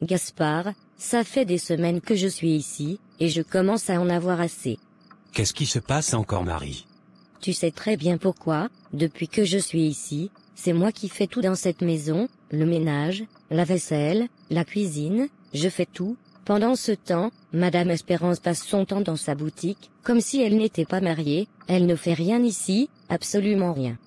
Gaspard, ça fait des semaines que je suis ici, et je commence à en avoir assez. Qu'est-ce qui se passe encore, Marie? Tu sais très bien pourquoi, depuis que je suis ici, c'est moi qui fais tout dans cette maison, le ménage, la vaisselle, la cuisine, je fais tout. Pendant ce temps, Madame Espérance passe son temps dans sa boutique, comme si elle n'était pas mariée, elle ne fait rien ici, absolument rien.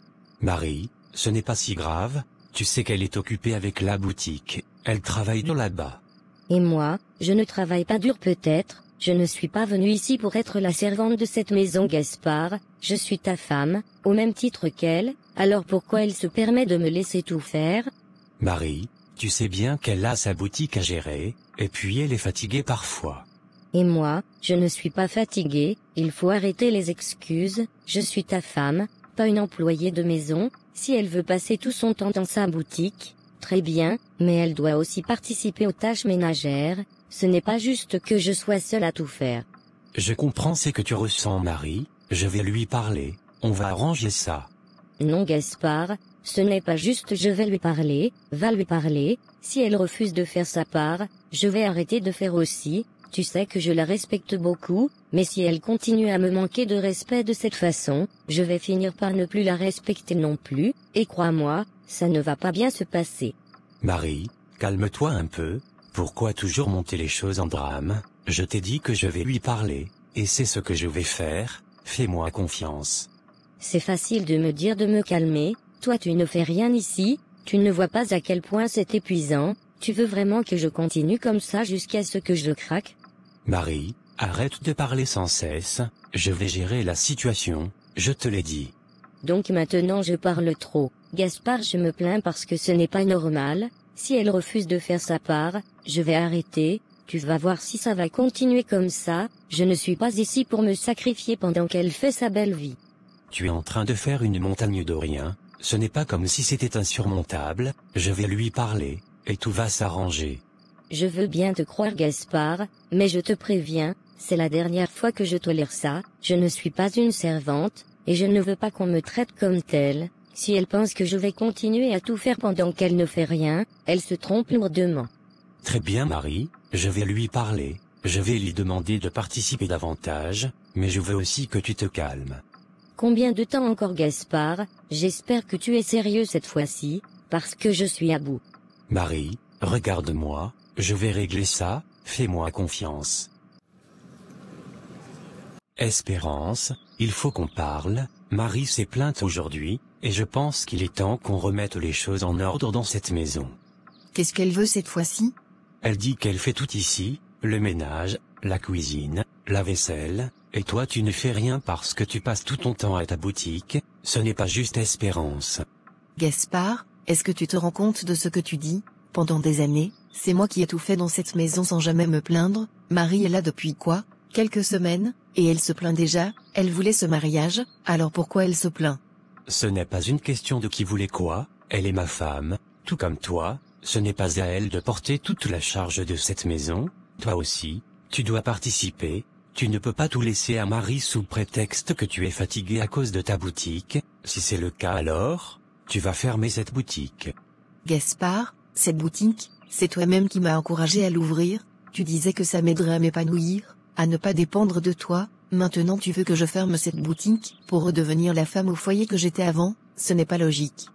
Marie, ce n'est pas si grave, tu sais qu'elle est occupée avec la boutique, elle travaille dur là-bas. Et moi, je ne travaille pas dur peut-être, je ne suis pas venue ici pour être la servante de cette maison Gaspard, je suis ta femme, au même titre qu'elle, alors pourquoi elle se permet de me laisser tout faire? Marie, tu sais bien qu'elle a sa boutique à gérer, et puis elle est fatiguée parfois. Et moi, je ne suis pas fatiguée, il faut arrêter les excuses, je suis ta femme, pas une employée de maison, si elle veut passer tout son temps dans sa boutique, très bien, mais elle doit aussi participer aux tâches ménagères, ce n'est pas juste que je sois seule à tout faire. Je comprends ce que tu ressens, Marie, je vais lui parler, on va arranger ça. Non Gaspard, ce n'est pas juste je vais lui parler, va lui parler, si elle refuse de faire sa part, je vais arrêter de faire aussi, tu sais que je la respecte beaucoup, mais si elle continue à me manquer de respect de cette façon, je vais finir par ne plus la respecter non plus, et crois-moi, ça ne va pas bien se passer. Marie, calme-toi un peu, pourquoi toujours monter les choses en drame? Je t'ai dit que je vais lui parler, et c'est ce que je vais faire, fais-moi confiance. C'est facile de me dire de me calmer, toi tu ne fais rien ici, tu ne vois pas à quel point c'est épuisant, tu veux vraiment que je continue comme ça jusqu'à ce que je craque? Marie, arrête de parler sans cesse, je vais gérer la situation, je te l'ai dit. Donc maintenant je parle trop. Gaspard, je me plains parce que ce n'est pas normal, si elle refuse de faire sa part, je vais arrêter, tu vas voir si ça va continuer comme ça, je ne suis pas ici pour me sacrifier pendant qu'elle fait sa belle vie. Tu es en train de faire une montagne de rien, ce n'est pas comme si c'était insurmontable, je vais lui parler, et tout va s'arranger. Je veux bien te croire Gaspard, mais je te préviens, c'est la dernière fois que je tolère ça, je ne suis pas une servante, et je ne veux pas qu'on me traite comme telle. Si elle pense que je vais continuer à tout faire pendant qu'elle ne fait rien, elle se trompe lourdement. Très bien Marie, je vais lui parler, je vais lui demander de participer davantage, mais je veux aussi que tu te calmes. Combien de temps encore Gaspard? J'espère que tu es sérieux cette fois-ci, parce que je suis à bout. Marie, regarde-moi, je vais régler ça, fais-moi confiance. Espérance, il faut qu'on parle, Marie s'est plainte aujourd'hui, et je pense qu'il est temps qu'on remette les choses en ordre dans cette maison. Qu'est-ce qu'elle veut cette fois-ci? Elle dit qu'elle fait tout ici, le ménage, la cuisine, la vaisselle, et toi tu ne fais rien parce que tu passes tout ton temps à ta boutique, ce n'est pas juste Espérance. Gaspard, est-ce que tu te rends compte de ce que tu dis? Pendant des années, c'est moi qui ai tout fait dans cette maison sans jamais me plaindre. Marie est là depuis quoi? Quelques semaines, et elle se plaint déjà, elle voulait ce mariage, alors pourquoi elle se plaint? Ce n'est pas une question de qui voulait quoi, elle est ma femme, tout comme toi, ce n'est pas à elle de porter toute la charge de cette maison, toi aussi, tu dois participer, tu ne peux pas tout laisser à Marie sous prétexte que tu es fatigué à cause de ta boutique, si c'est le cas alors, tu vas fermer cette boutique. Gaspard, cette boutique, c'est toi-même qui m'as encouragé à l'ouvrir, tu disais que ça m'aiderait à m'épanouir, à ne pas dépendre de toi, maintenant tu veux que je ferme cette boutique, pour redevenir la femme au foyer que j'étais avant, ce n'est pas logique.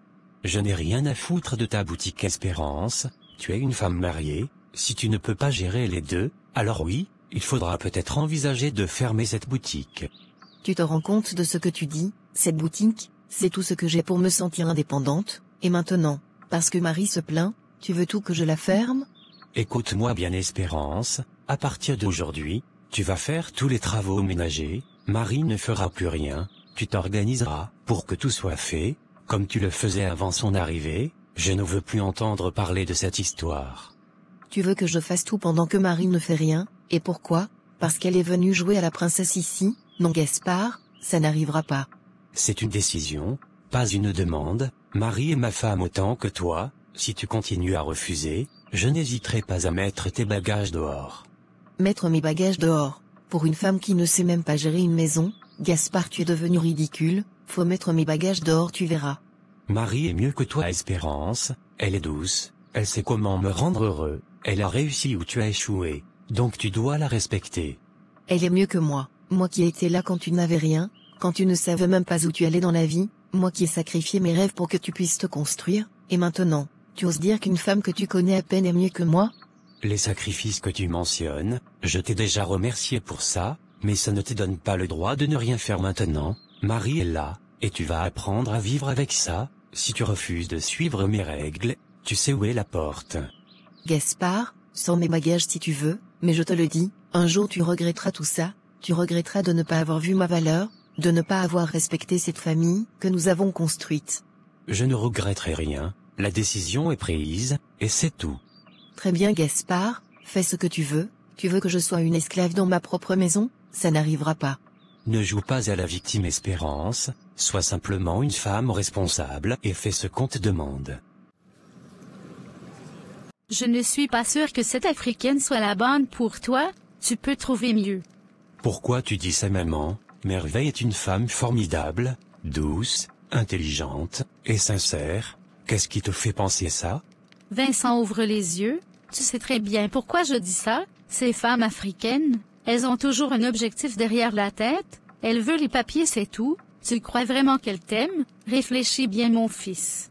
Je n'ai rien à foutre de ta boutique Espérance, tu es une femme mariée, si tu ne peux pas gérer les deux, alors oui, il faudra peut-être envisager de fermer cette boutique. Tu te rends compte de ce que tu dis? Cette boutique, c'est tout ce que j'ai pour me sentir indépendante, et maintenant, parce que Marie se plaint, tu veux tout que je la ferme? Écoute-moi bien Espérance, à partir d'aujourd'hui, tu vas faire tous les travaux ménagers, Marie ne fera plus rien, tu t'organiseras pour que tout soit fait, comme tu le faisais avant son arrivée, je ne veux plus entendre parler de cette histoire. Tu veux que je fasse tout pendant que Marie ne fait rien, et pourquoi? Parce qu'elle est venue jouer à la princesse ici? Non Gaspard, ça n'arrivera pas. C'est une décision, pas une demande, Marie est ma femme autant que toi, si tu continues à refuser, je n'hésiterai pas à mettre tes bagages dehors. Mettre mes bagages dehors, pour une femme qui ne sait même pas gérer une maison? Gaspard, tu es devenu ridicule, faut mettre mes bagages dehors, tu verras. Marie est mieux que toi Espérance, elle est douce, elle sait comment me rendre heureux, Elle a réussi où tu as échoué, donc tu dois la respecter. Elle est mieux que moi qui étais là quand tu n'avais rien, quand tu ne savais même pas où tu allais dans la vie, moi qui ai sacrifié mes rêves pour que tu puisses te construire, et maintenant, tu oses dire qu'une femme que tu connais à peine est mieux que moi? Les sacrifices que tu mentionnes, je t'ai déjà remercié pour ça, mais ça ne te donne pas le droit de ne rien faire maintenant. Marie est là, et tu vas apprendre à vivre avec ça. Si tu refuses de suivre mes règles, tu sais où est la porte. Gaspard, sors mes bagages si tu veux, mais je te le dis, un jour tu regretteras tout ça, tu regretteras de ne pas avoir vu ma valeur, de ne pas avoir respecté cette famille que nous avons construite. Je ne regretterai rien, la décision est prise, et c'est tout. Très bien Gaspard, fais ce que tu veux que je sois une esclave dans ma propre maison? Ça n'arrivera pas. Ne joue pas à la victime Espérance, sois simplement une femme responsable et fais ce qu'on te demande. Je ne suis pas sûre que cette Africaine soit la bonne pour toi, tu peux trouver mieux. Pourquoi tu dis ça maman? Merveille est une femme formidable, douce, intelligente, et sincère. Qu'est-ce qui te fait penser ça? Vincent ouvre les yeux, tu sais très bien pourquoi je dis ça, ces femmes africaines, elles ont toujours un objectif derrière la tête, elles veulent les papiers c'est tout, tu crois vraiment qu'elles t'aiment? Réfléchis bien mon fils.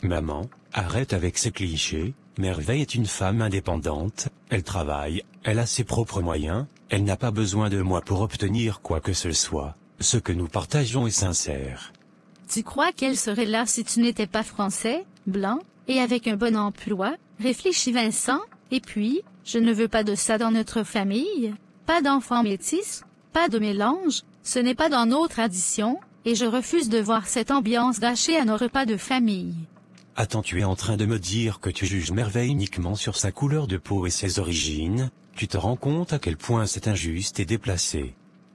Maman, arrête avec ces clichés, Merveille est une femme indépendante, elle travaille, elle a ses propres moyens, elle n'a pas besoin de moi pour obtenir quoi que ce soit, ce que nous partageons est sincère. Tu crois qu'elle serait là si tu n'étais pas français, blanc, et avec un bon emploi? Réfléchis Vincent, et puis, je ne veux pas de ça dans notre famille, pas d'enfants métis, pas de mélange, ce n'est pas dans nos traditions, et je refuse de voir cette ambiance gâchée à nos repas de famille. Attends, tu es en train de me dire que tu juges Merveille uniquement sur sa couleur de peau et ses origines? Tu te rends compte à quel point c'est injuste et déplacé?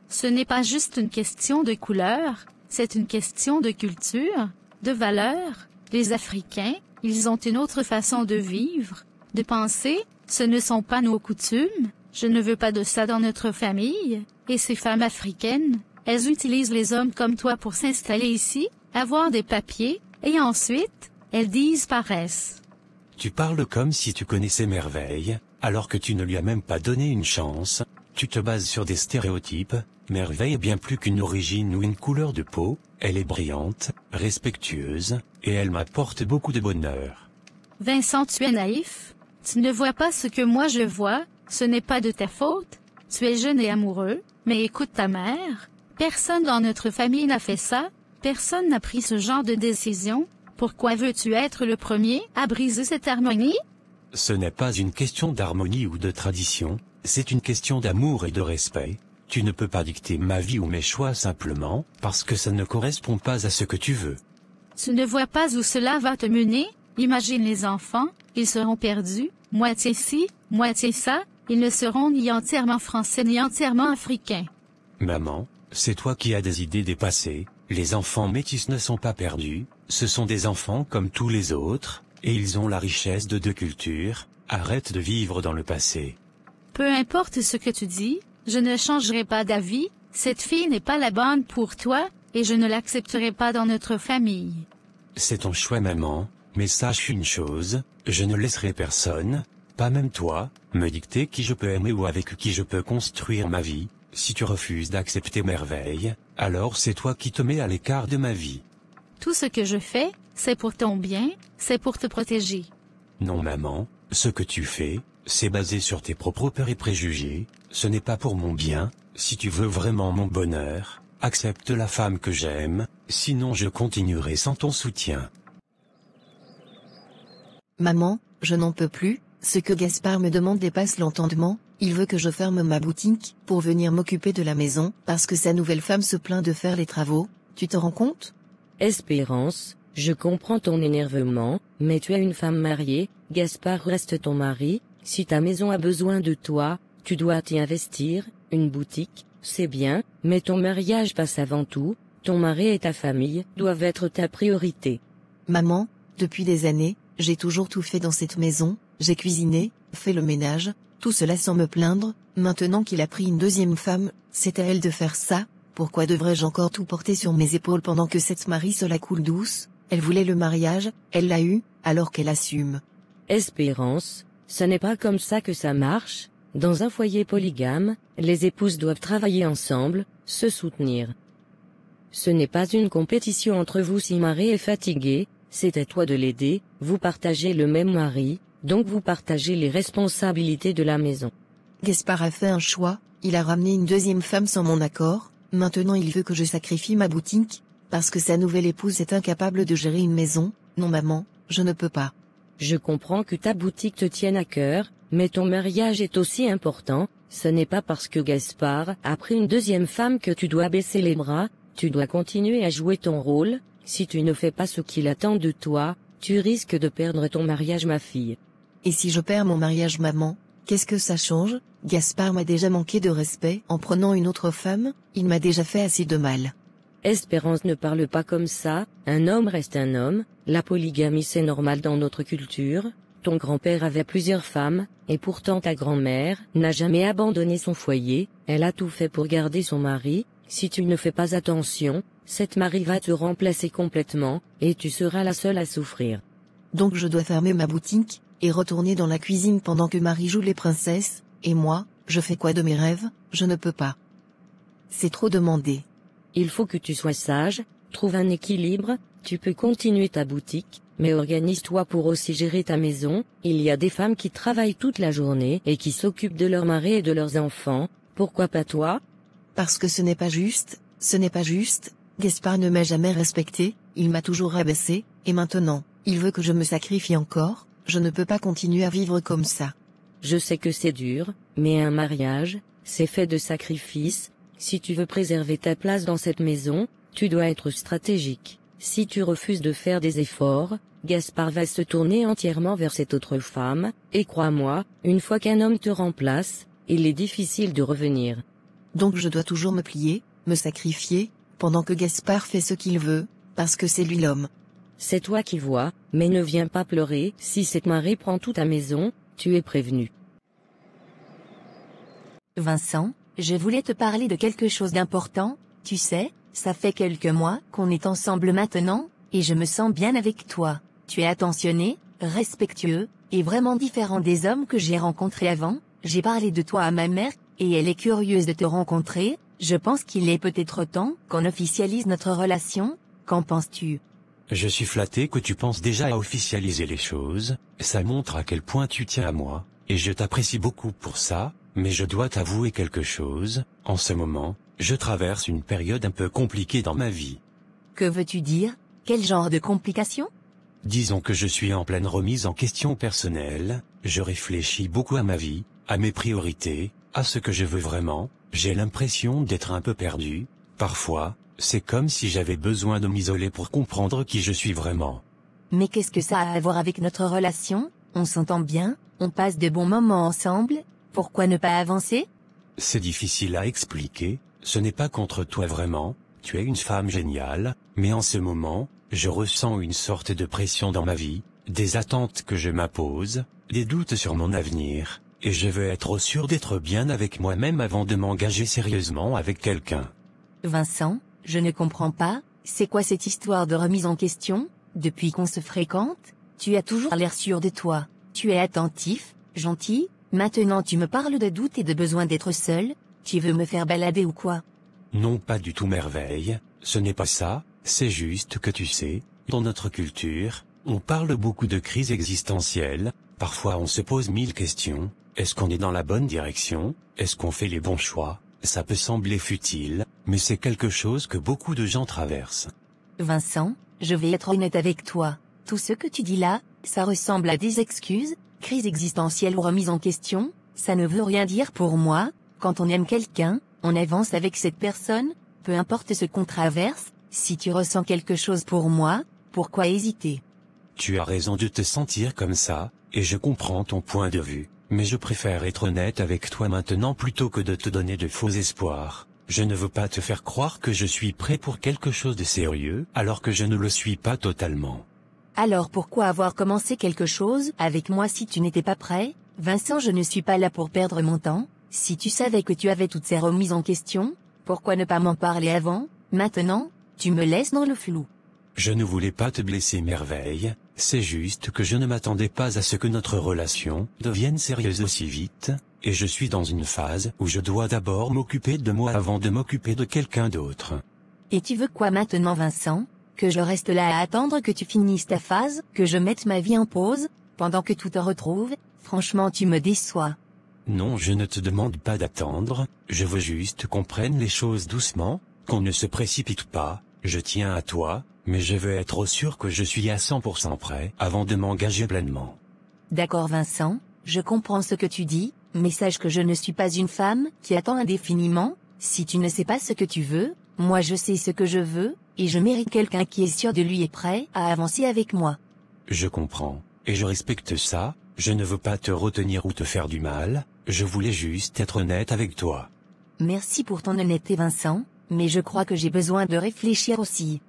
Ce n'est pas juste une question de couleur, c'est une question de culture, de valeur. Les Africains, ils ont une autre façon de vivre, de penser, ce ne sont pas nos coutumes, je ne veux pas de ça dans notre famille, et ces femmes africaines, elles utilisent les hommes comme toi pour s'installer ici, avoir des papiers, et ensuite, elles disparaissent. Tu parles comme si tu connaissais Merveille, alors que tu ne lui as même pas donné une chance, tu te bases sur des stéréotypes. Merveille est bien plus qu'une origine ou une couleur de peau, elle est brillante, respectueuse, et elle m'apporte beaucoup de bonheur. Vincent, tu es naïf, tu ne vois pas ce que moi je vois, ce n'est pas de ta faute, tu es jeune et amoureux, mais écoute ta mère, personne dans notre famille n'a fait ça, personne n'a pris ce genre de décision, pourquoi veux-tu être le premier à briser cette harmonie? Ce n'est pas une question d'harmonie ou de tradition, c'est une question d'amour et de respect. Tu ne peux pas dicter ma vie ou mes choix simplement, parce que ça ne correspond pas à ce que tu veux. Tu ne vois pas où cela va te mener? Imagine les enfants, ils seront perdus, moitié ci, moitié ça, ils ne seront ni entièrement français ni entièrement africains. Maman, c'est toi qui as des idées dépassées, les enfants métis ne sont pas perdus, ce sont des enfants comme tous les autres, et ils ont la richesse de deux cultures, arrête de vivre dans le passé. Peu importe ce que tu dis, je ne changerai pas d'avis, cette fille n'est pas la bonne pour toi, et je ne l'accepterai pas dans notre famille. C'est ton choix maman, mais sache une chose, je ne laisserai personne, pas même toi, me dicter qui je peux aimer ou avec qui je peux construire ma vie. Si tu refuses d'accepter Merveille, alors c'est toi qui te mets à l'écart de ma vie. Tout ce que je fais, c'est pour ton bien, c'est pour te protéger. Non maman, ce que tu fais, c'est basé sur tes propres peurs et préjugés, ce n'est pas pour mon bien, si tu veux vraiment mon bonheur, accepte la femme que j'aime, sinon je continuerai sans ton soutien. Maman, je n'en peux plus, ce que Gaspard me demande dépasse l'entendement, il veut que je ferme ma boutique, pour venir m'occuper de la maison, parce que sa nouvelle femme se plaint de faire les travaux, tu te rends compte? Espérance, je comprends ton énervement, mais tu es une femme mariée, Gaspard reste ton mari, si ta maison a besoin de toi, tu dois t'y investir, une boutique, c'est bien, mais ton mariage passe avant tout, ton mari et ta famille doivent être ta priorité. Maman, depuis des années, j'ai toujours tout fait dans cette maison, j'ai cuisiné, fait le ménage, tout cela sans me plaindre, maintenant qu'il a pris une deuxième femme, c'est à elle de faire ça, pourquoi devrais-je encore tout porter sur mes épaules pendant que cette Marie se la coule douce? Elle voulait le mariage, elle l'a eu, alors qu'elle assume. Espérance, ce n'est pas comme ça que ça marche. Dans un foyer polygame, les épouses doivent travailler ensemble, se soutenir. Ce n'est pas une compétition entre vous si mari est fatigué, c'est à toi de l'aider, vous partagez le même mari, donc vous partagez les responsabilités de la maison. Gaspard a fait un choix, il a ramené une deuxième femme sans mon accord, maintenant il veut que je sacrifie ma boutique, parce que sa nouvelle épouse est incapable de gérer une maison. Non maman, je ne peux pas. Je comprends que ta boutique te tienne à cœur, mais ton mariage est aussi important, ce n'est pas parce que Gaspard a pris une deuxième femme que tu dois baisser les bras, tu dois continuer à jouer ton rôle, si tu ne fais pas ce qu'il attend de toi, tu risques de perdre ton mariage ma fille. Et si je perds mon mariage maman, qu'est-ce que ça change? Gaspard m'a déjà manqué de respect en prenant une autre femme, il m'a déjà fait assez de mal. Espérance ne parle pas comme ça, un homme reste un homme, la polygamie c'est normal dans notre culture, ton grand-père avait plusieurs femmes, et pourtant ta grand-mère n'a jamais abandonné son foyer, elle a tout fait pour garder son mari, si tu ne fais pas attention, cette mari va te remplacer complètement, et tu seras la seule à souffrir. Donc je dois fermer ma boutique, et retourner dans la cuisine pendant que Marie joue les princesses, et moi, je fais quoi de mes rêves? Je ne peux pas. C'est trop demandé. Il faut que tu sois sage, trouve un équilibre, tu peux continuer ta boutique, mais organise-toi pour aussi gérer ta maison, il y a des femmes qui travaillent toute la journée et qui s'occupent de leur mari et de leurs enfants, pourquoi pas toi? Parce que ce n'est pas juste, Gaspard ne m'a jamais respecté, il m'a toujours rabaissé, et maintenant, il veut que je me sacrifie encore, je ne peux pas continuer à vivre comme ça. Je sais que c'est dur, mais un mariage, c'est fait de sacrifices. Si tu veux préserver ta place dans cette maison, tu dois être stratégique. Si tu refuses de faire des efforts, Gaspard va se tourner entièrement vers cette autre femme, et crois-moi, une fois qu'un homme te remplace, il est difficile de revenir. Donc je dois toujours me plier, me sacrifier, pendant que Gaspard fait ce qu'il veut, parce que c'est lui l'homme. C'est toi qui vois, mais ne viens pas pleurer, si cette marée prend toute ta maison, tu es prévenu. Vincent, je voulais te parler de quelque chose d'important, tu sais, ça fait quelques mois qu'on est ensemble maintenant, et je me sens bien avec toi. Tu es attentionné, respectueux, et vraiment différent des hommes que j'ai rencontrés avant. J'ai parlé de toi à ma mère, et elle est curieuse de te rencontrer. Je pense qu'il est peut-être temps qu'on officialise notre relation. Qu'en penses-tu? Je suis flatté que tu penses déjà à officialiser les choses, ça montre à quel point tu tiens à moi, et je t'apprécie beaucoup pour ça, mais je dois t'avouer quelque chose, en ce moment, je traverse une période un peu compliquée dans ma vie. Que veux-tu dire? Quel genre de complications? Disons que je suis en pleine remise en question personnelle, je réfléchis beaucoup à ma vie, à mes priorités, à ce que je veux vraiment, j'ai l'impression d'être un peu perdu, parfois, c'est comme si j'avais besoin de m'isoler pour comprendre qui je suis vraiment. Mais qu'est-ce que ça a à voir avec notre relation? On s'entend bien, on passe de bons moments ensemble, pourquoi ne pas avancer? C'est difficile à expliquer, ce n'est pas contre toi vraiment, tu es une femme géniale, mais en ce moment, je ressens une sorte de pression dans ma vie, des attentes que je m'impose, des doutes sur mon avenir, et je veux être sûr d'être bien avec moi-même avant de m'engager sérieusement avec quelqu'un. Vincent, je ne comprends pas, c'est quoi cette histoire de remise en question? Depuis qu'on se fréquente, tu as toujours l'air sûr de toi, tu es attentif, gentil, maintenant tu me parles de doute et de besoin d'être seul, tu veux me faire balader ou quoi? Non, pas du tout merveille, ce n'est pas ça, c'est juste que tu sais, dans notre culture, on parle beaucoup de crise existentielle, parfois on se pose 1000 questions, est-ce qu'on est dans la bonne direction, est-ce qu'on fait les bons choix? Ça peut sembler futile, mais c'est quelque chose que beaucoup de gens traversent. Vincent, je vais être honnête avec toi, tout ce que tu dis là, ça ressemble à des excuses, crise existentielle ou remise en question, ça ne veut rien dire pour moi. Quand on aime quelqu'un, on avance avec cette personne, peu importe ce qu'on traverse. Si tu ressens quelque chose pour moi, pourquoi hésiter? Tu as raison de te sentir comme ça, et je comprends ton point de vue, mais je préfère être honnête avec toi maintenant plutôt que de te donner de faux espoirs. Je ne veux pas te faire croire que je suis prêt pour quelque chose de sérieux, alors que je ne le suis pas totalement. Alors pourquoi avoir commencé quelque chose avec moi si tu n'étais pas prêt? Vincent, je ne suis pas là pour perdre mon temps. Si tu savais que tu avais toutes ces remises en question, pourquoi ne pas m'en parler avant? Maintenant, tu me laisses dans le flou. Je ne voulais pas te blesser merveille, c'est juste que je ne m'attendais pas à ce que notre relation devienne sérieuse aussi vite, et je suis dans une phase où je dois d'abord m'occuper de moi avant de m'occuper de quelqu'un d'autre. Et tu veux quoi maintenant, Vincent? Que je reste là à attendre que tu finisses ta phase, que je mette ma vie en pause, pendant que tout te retrouve? Franchement, tu me déçois. Non, je ne te demande pas d'attendre, je veux juste qu'on prenne les choses doucement, qu'on ne se précipite pas, je tiens à toi, mais je veux être sûr que je suis à 100% prêt avant de m'engager pleinement. D'accord, Vincent, je comprends ce que tu dis, mais sache que je ne suis pas une femme qui attend indéfiniment. Si tu ne sais pas ce que tu veux, moi je sais ce que je veux, et je mérite quelqu'un qui est sûr de lui et prêt à avancer avec moi. Je comprends, et je respecte ça, je ne veux pas te retenir ou te faire du mal, je voulais juste être honnête avec toi. Merci pour ton honnêteté, Vincent, mais je crois que j'ai besoin de réfléchir aussi.